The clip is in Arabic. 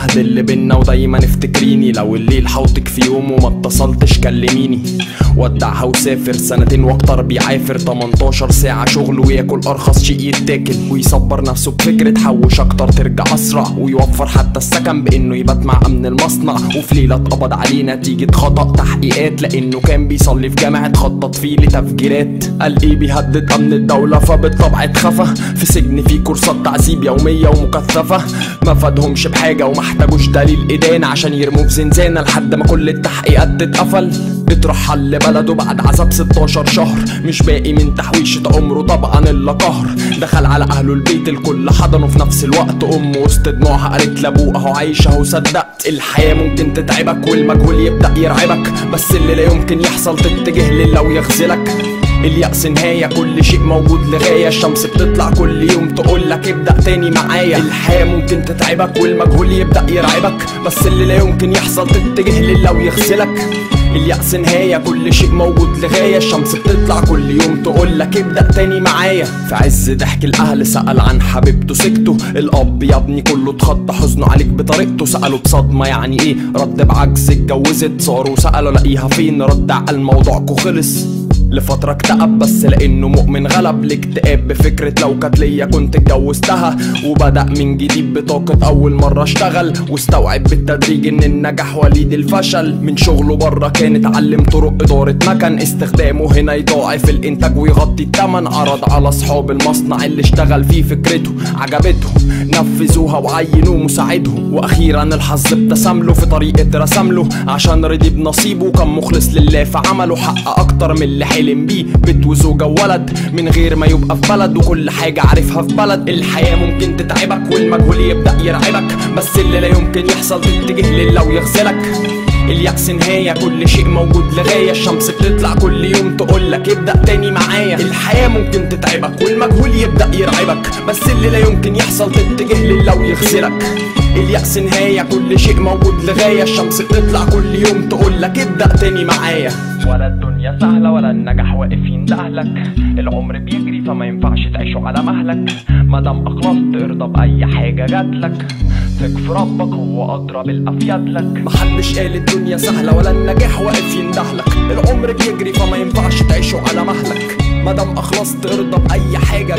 العهد اللي بينا ودايما افتكريني، لو الليل حوطك في يوم وما اتصلتش كلميني. ودعها وسافر سنتين واكتر بيعافر، 18 ساعة شغل وياكل ارخص شيء يتاكل، ويصبر نفسه بفكرة حوش اكتر ترجع اسرع، ويوفر حتى السكن بانه يبات مع امن المصنع. وفي ليلة اتقبض عليه نتيجة خطأ تحقيقات، لانه كان بيصلي في جامعة خطط فيه لتفجيرات. قال ايه بيهدد امن الدولة فبالطبع اتخفى، في سجن فيه كورسات تعذيب يومية ومكثفة. ما فادهمش بحاجة وما احتاجوش دليل إدانة عشان يرموه في زنزانة لحد ما كل التحقيقات تتقفل. اترحل لبلده بعد عذاب 16 شهر، مش باقي من تحويشة عمره طبعا الا قهر. دخل على اهله البيت الكل حضنه في نفس الوقت، امه وسط دموعها قالت لابوه اهو عايش اهو صدقت. الحياة ممكن تتعبك والمجهول يبدأ يرعبك، بس اللي لا يمكن يحصل تتجه لله ويخذلك. اليأس نهاية كل شيء موجود لغاية، الشمس بتطلع كل يوم تقولك ابدأ تاني معايا. الحياة ممكن تتعبك والمجهول يبدأ يرعبك، بس اللي لا يمكن يحصل تتجه لله ويخذلك. اليأس نهاية كل شيء موجود لغاية، الشمس بتطلع كل يوم تقولك ابدأ تاني معايا. في عز ضحك الأهل سأل عن حبيبته سكته، الأب يا ابني كله اتخض حزنه عليك بطريقته. سأله بصدمة يعني ايه، رد بعجز اتجوزت. صاروا سألوا لاقيها فين، رد عقل موضوعكو خلص. لفترة اكتئب بس لانه مؤمن غلب الاكتئاب بفكرة لو كانت ليا كنت اتجوزتها. وبدأ من جديد بطاقة اول مرة اشتغل، واستوعب بالتدريج ان النجاح وليد الفشل. من شغله بره كان اتعلم طرق ادارة مكن، استخدامه هنا يضاعف الانتاج ويغطي التمن. عرض على اصحاب المصنع اللي اشتغل فيه فكرته، عجبتهم نفذوها وعينوه مساعدهم. واخيرا الحظ ابتسمله في طريقة رسمله، عشان رضي بنصيبه كان مخلص لله في عمله. حقق اكتر من اللي حلم بيه، بيت وزوجة وولد من غير ما يبقى في بلد، وكل حاجة عارفها في بلد. الحياة ممكن تتعبك والمجهول يبدأ يرعبك، بس اللي لا يمكن يحصل تتجه لله ويخذلك. اليأس نهاية كل شيء موجود لغاية، الشمس بتطلع كل يوم تقولك ابدأ تاني معايا. الحياة ممكن تتعبك والمجهول يبدأ يرعبك، بس اللي لا يمكن يحصل تتجه لله ويخذلك. اليأس نهاية كل شيء موجود لغاية، الشمس بتطلع كل يوم تقولك ابدأ تاني معايا. ولا الدنيا سهلة ولا النجاح واقف يندهلك، العمر بيجري فما ينفعش تعيشه على مهلك. مادام أخلصت ارضى بأي حاجة جاتلك، ثق في ربك هو أدرى بالأفيد لك. محدش قال الدنيا سهلة ولا النجاح واقف يندهلك، العمر بيجري فما ينفعش تعيشه على مهلك. مادام أخلصت ارضى بأي حاجة